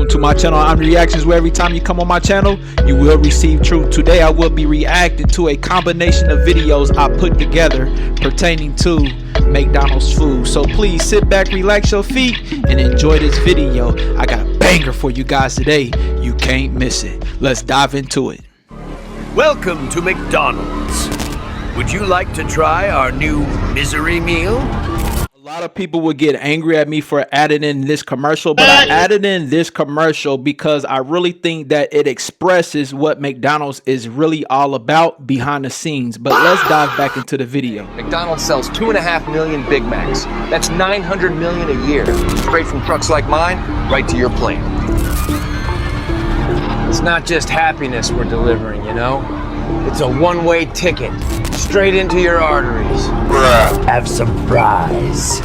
Welcome to my channel. I'm Reactions, where every time you come on my channel, you will receive truth. Today I will be reacting to a combination of videos I put together pertaining to McDonald's food. So please sit back, relax your feet, and enjoy this video. I got a banger for you guys today. You can't miss it. Let's dive into it. Welcome to McDonald's. Would you like to try our new misery meal? A lot of people would get angry at me for adding in this commercial, but I added in this commercial because I really think that it expresses what McDonald's is really all about behind the scenes. But let's dive back into the video. McDonald's sells 2.5 million Big Macs. That's 900 million a year. Straight from trucks like mine, right to your plate. It's not just happiness we're delivering, you know? It's a one-way ticket, straight into your arteries. Bruh. Have some fries.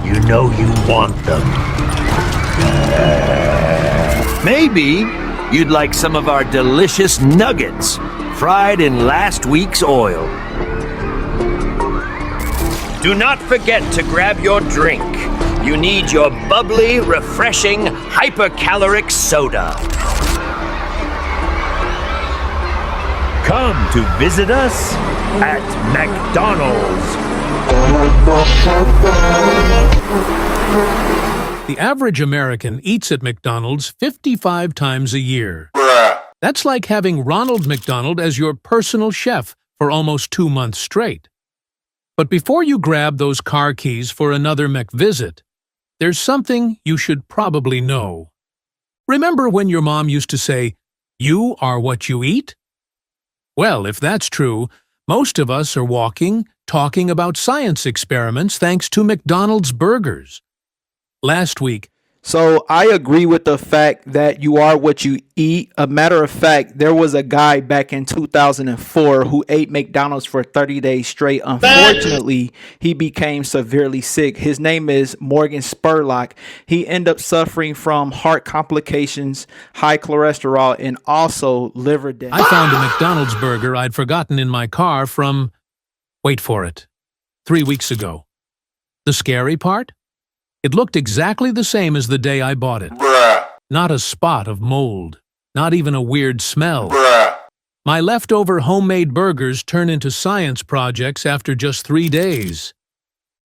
You know you want them. Maybe you'd like some of our delicious nuggets, fried in last week's oil. Do not forget to grab your drink. You need your bubbly, refreshing, hypercaloric soda. Come to visit us at McDonald's. The average American eats at McDonald's 55 times a year. That's like having Ronald McDonald as your personal chef for almost 2 months straight. But before you grab those car keys for another McVisit, there's something you should probably know. Remember when your mom used to say, "You are what you eat"? Well, if that's true, most of us are talking about science experiments thanks to McDonald's burgers. Last week, So I agree with the fact that you are what you eat. A matter of fact, there was a guy back in 2004 who ate McDonald's for 30 days straight. Unfortunately, he became severely sick. His name is Morgan Spurlock. He ended up suffering from heart complications, high cholesterol, and also liver damage. I found a McDonald's burger I'd forgotten in my car from, wait for it, 3 weeks ago. The scary part? It looked exactly the same as the day I bought it. Not a spot of mold. Not even a weird smell. My leftover homemade burgers turn into science projects after just 3 days.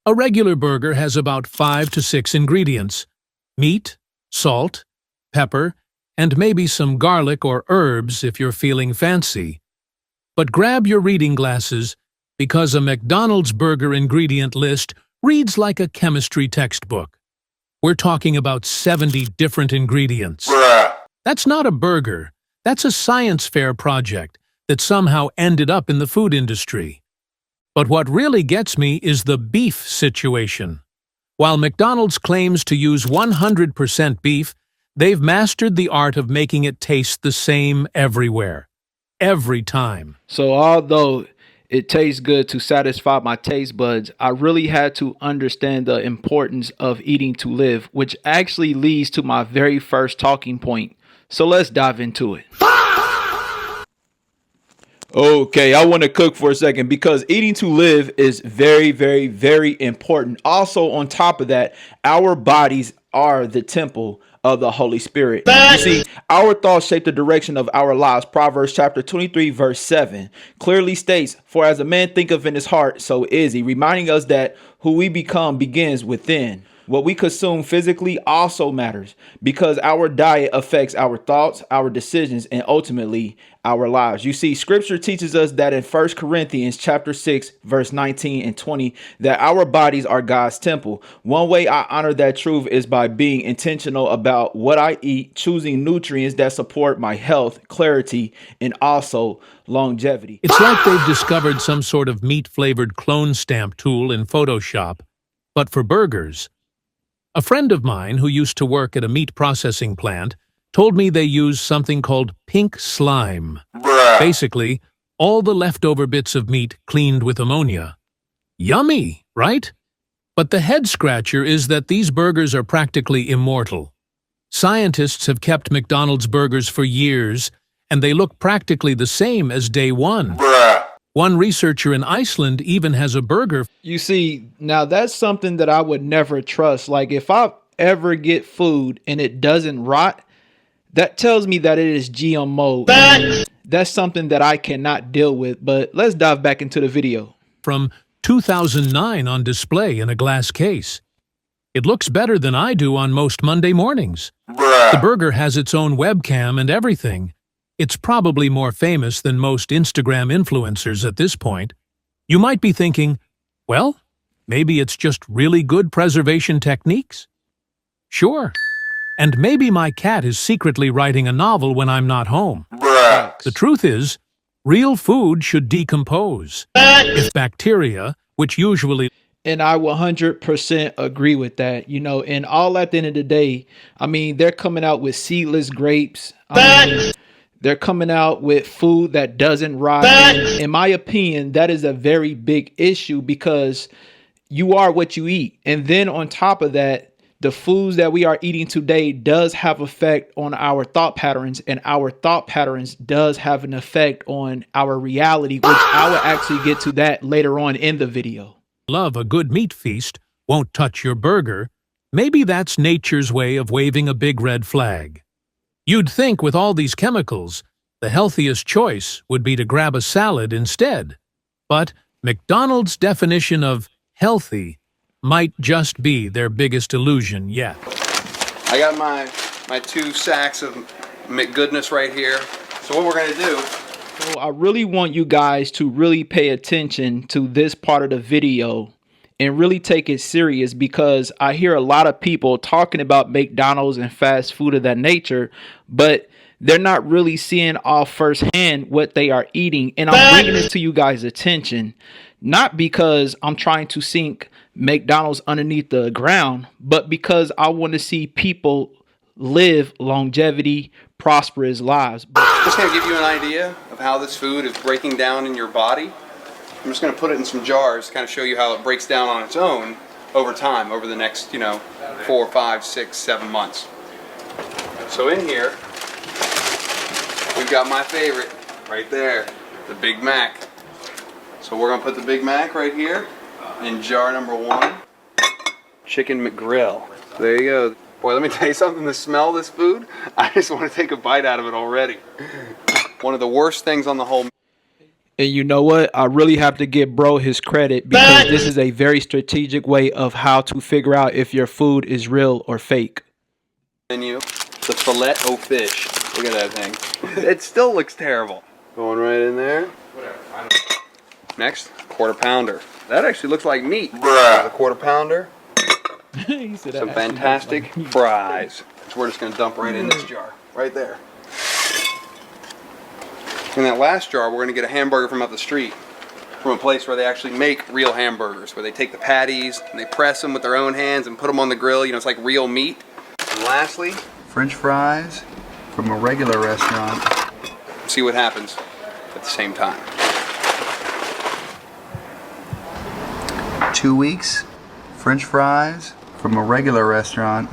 A regular burger has about 5 to 6 ingredients: meat, salt, pepper, and maybe some garlic or herbs if you're feeling fancy. But grab your reading glasses, because a McDonald's burger ingredient list reads like a chemistry textbook. We're talking about 70 different ingredients. That's not a burger. That's a science fair project that somehow ended up in the food industry. But what really gets me is the beef situation. While McDonald's claims to use 100% beef, they've mastered the art of making it taste the same everywhere. Every time. So although it tastes good to satisfy my taste buds, I really had to understand the importance of eating to live, which actually leads to my very first talking point. So let's dive into it. Okay, I want to cook for a second because eating to live is very, very, very important. Also, on top of that, our bodies are the temple of the Holy Spirit. You see, our thoughts shape the direction of our lives. Proverbs chapter 23 verse 7 clearly states, "For as a man thinketh in his heart, so is he," reminding us that who we become begins within. What we consume physically also matters because our diet affects our thoughts, our decisions, and ultimately our lives. You see, scripture teaches us that in 1 Corinthians chapter 6, verse 19 and 20, that our bodies are God's temple. One way I honor that truth is by being intentional about what I eat, choosing nutrients that support my health, clarity, and also longevity. It's like they've discovered some sort of meat-flavored clone stamp tool in Photoshop, but for burgers. A friend of mine who used to work at a meat processing plant told me they use something called pink slime. Basically, all the leftover bits of meat cleaned with ammonia. Yummy, right? But the head-scratcher is that these burgers are practically immortal. Scientists have kept McDonald's burgers for years, and they look practically the same as day one. One researcher in Iceland even has a burger. You see, now that's something that I would never trust. Like if I ever get food and it doesn't rot, that tells me that it is GMO. That's something that I cannot deal with. But let's dive back into the video. From 2009 on display in a glass case. It looks better than I do on most Monday mornings. The burger has its own webcam and everything. It's probably more famous than most Instagram influencers at this point. You might be thinking, well, maybe it's just really good preservation techniques? Sure. And maybe my cat is secretly writing a novel when I'm not home. The truth is, real food should decompose. If bacteria, which usually... And I 100% agree with that. You know, and all at the end of the day, I mean, they're coming out with seedless grapes. They're coming out with food that doesn't rot. And in my opinion, that is a very big issue because you are what you eat. And then on top of that, the foods that we are eating today does have effect on our thought patterns, and our thought patterns does have an effect on our reality, which I will actually get to that later on in the video. Love a good meat feast, won't touch your burger. Maybe that's nature's way of waving a big red flag. You'd think with all these chemicals, the healthiest choice would be to grab a salad instead. But McDonald's definition of healthy might just be their biggest illusion yet. I got my 2 sacks of McGoodness right here. So what we're gonna do. So I really want you guys to really pay attention to this part of the video and really take it serious, because I hear a lot of people talking about McDonald's and fast food of that nature, but they're not really seeing off firsthand what they are eating. And I'm bringing this to you guys' attention, not because I'm trying to sink McDonald's underneath the ground, but because I want to see people live longevity, prosperous lives. Just gonna give you an idea of how this food is breaking down in your body. I'm just gonna put it in some jars to kind of show you how it breaks down on its own over time, over the next, 4, 5, 6, 7 months. So in here, we've got my favorite right there, the Big Mac. So we're gonna put the Big Mac right here in jar number 1. Chicken McGrill. There you go. Boy, let me tell you something, the smell of this food, I just want to take a bite out of it already. One of the worst things on the whole. And you know what? I really have to give bro his credit, because this is a very strategic way of how to figure out if your food is real or fake. Menu, the filet o fish. Look at that thing. It still looks terrible. Going right in there. Next, quarter pounder. That actually looks like meat. A quarter pounder. Some fantastic fries. So we're just going to dump right in this jar. Right there. In that last jar, we're going to get a hamburger from up the street. From a place where they actually make real hamburgers. Where they take the patties and they press them with their own hands and put them on the grill. It's like real meat. And lastly, French fries from a regular restaurant. See what happens at the same time. 2 weeks, French fries from a regular restaurant.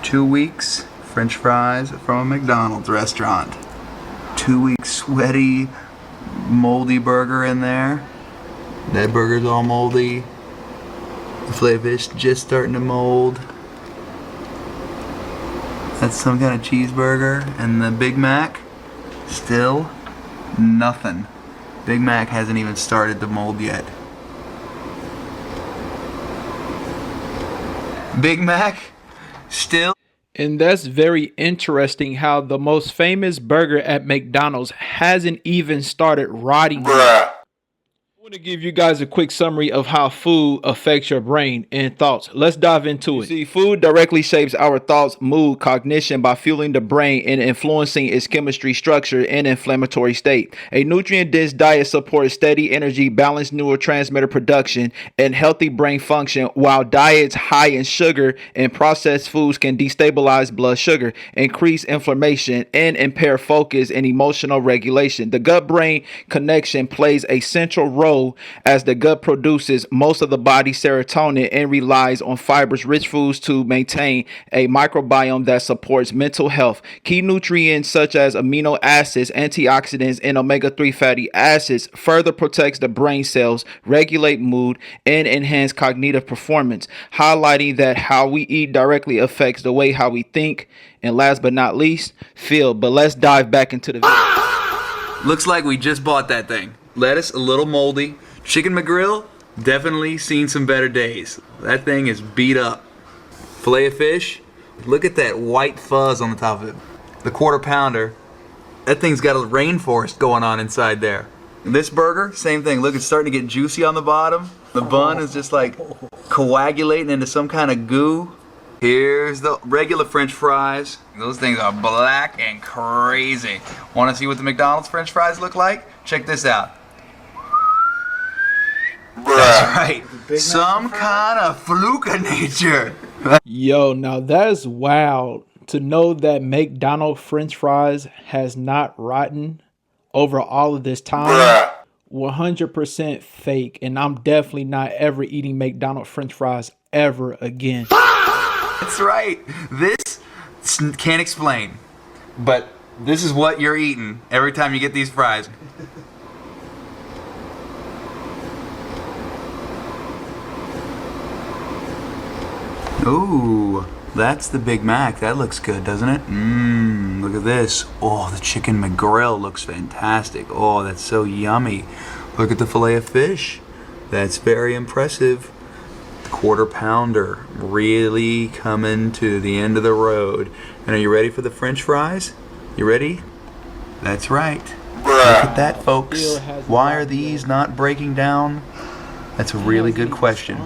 2 weeks, French fries from a McDonald's restaurant. 2 weeks, sweaty, moldy burger in there. That burger's all moldy. The filet fish just starting to mold. That's some kind of cheeseburger. And the Big Mac, still nothing. Big Mac hasn't even started to mold yet. Big Mac, still. And that's very interesting how the most famous burger at McDonald's hasn't even started rotting yet. I want to give you guys a quick summary of how food affects your brain and thoughts. Let's dive into it. See, food directly shapes our thoughts, mood, cognition by fueling the brain and influencing its chemistry, structure, and inflammatory state. A nutrient-dense diet supports steady energy, balanced neurotransmitter production, and healthy brain function, while diets high in sugar and processed foods can destabilize blood sugar, increase inflammation, and impair focus and emotional regulation. The gut-brain connection plays a central role slow as the gut produces most of the body's serotonin and relies on fibers rich foods to maintain a microbiome that supports mental health. Key nutrients such as amino acids, antioxidants, and omega-3 fatty acids further protects the brain cells, regulate mood, and enhance cognitive performance, highlighting that how we eat directly affects the way how we think and, last but not least, feel. But let's dive back into the video. Looks like we just bought that thing. Lettuce, a little moldy. Chicken McGrill, definitely seen some better days. That thing is beat up. Filet of fish, look at that white fuzz on the top of it. The quarter pounder, that thing's got a rainforest going on inside there. This burger, same thing. Look, it's starting to get juicy on the bottom. The bun is just like coagulating into some kind of goo. Here's the regular French fries. Those things are black and crazy. Want to see what the McDonald's French fries look like? Check this out. That's right. Some kind of fluke of nature. Yo, now that's wild to know that McDonald's French fries has not rotten over all of this time. 100% fake, and I'm definitely not ever eating McDonald's French fries ever again. That's right. This can't explain, but this is what you're eating every time you get these fries. Ooh, that's the Big Mac. That looks good, doesn't it? Look at this. Oh, the chicken McGrill looks fantastic. Oh, that's so yummy. Look at the filet of fish. That's very impressive. Quarter pounder, really coming to the end of the road. And are you ready for the French fries? You ready? That's right. Look at that, folks. Why are these not breaking down? That's a really good question.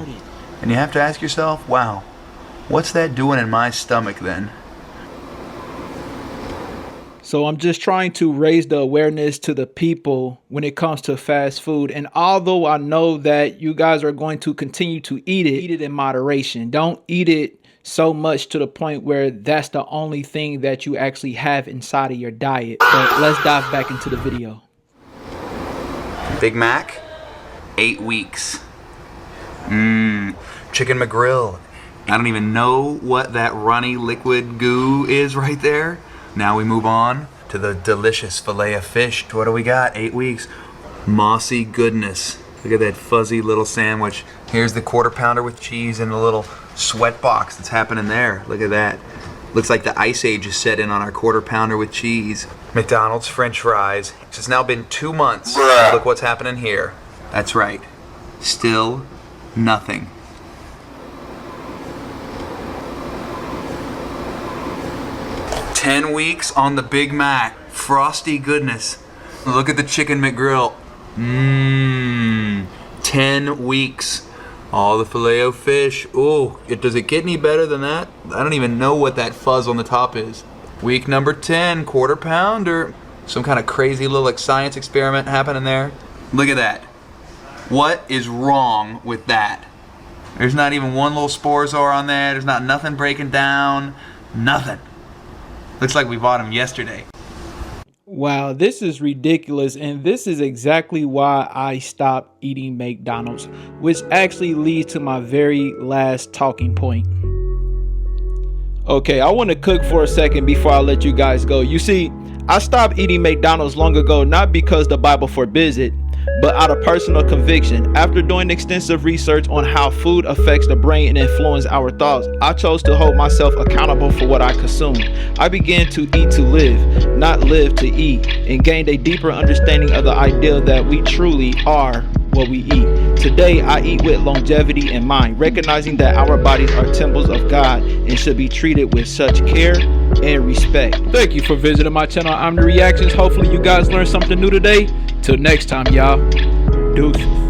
And you have to ask yourself, wow, what's that doing in my stomach then? So I'm just trying to raise the awareness to the people when it comes to fast food. And although I know that you guys are going to continue to eat it in moderation. Don't eat it so much to the point where that's the only thing that you actually have inside of your diet. But let's dive back into the video. Big Mac, 8 weeks. Chicken McGrill. I don't even know what that runny liquid goo is right there. Now we move on to the delicious filet of fish. What do we got? 8 weeks. Mossy goodness. Look at that fuzzy little sandwich. Here's the quarter pounder with cheese and a little sweat box that's happening there. Look at that. Looks like the ice age is set in on our quarter pounder with cheese. McDonald's French fries. It's now been 2 months. Look what's happening here. That's right. Still nothing. 10 weeks on the Big Mac. Frosty goodness. Look at the chicken McGrill. 10 weeks. All the filet o fish. Oh, does it get any better than that? I don't even know what that fuzz on the top is. Week number 10, quarter pounder. Some kind of crazy little like science experiment happening there. Look at that. What is wrong with that? There's not even one little Sporzor on there. There's not nothing breaking down. Nothing. Looks like we bought them yesterday. Wow, this is ridiculous, and this is exactly why I stopped eating McDonald's, which actually leads to my very last talking point. Okay, I want to cook for a second before I let you guys go. You see, I stopped eating McDonald's long ago, not because the Bible forbids it, but out of personal conviction. After doing extensive research on how food affects the brain and influences our thoughts, I chose to hold myself accountable for what I consume. I began to eat to live, not live to eat, and gained a deeper understanding of the idea that we truly are what we eat. Today, I eat with longevity in mind, recognizing that our bodies are temples of God and should be treated with such care and respect. Thank you for visiting my channel. I'm The Reactions. Hopefully you guys learned something new today. Till next time, y'all. Deuces.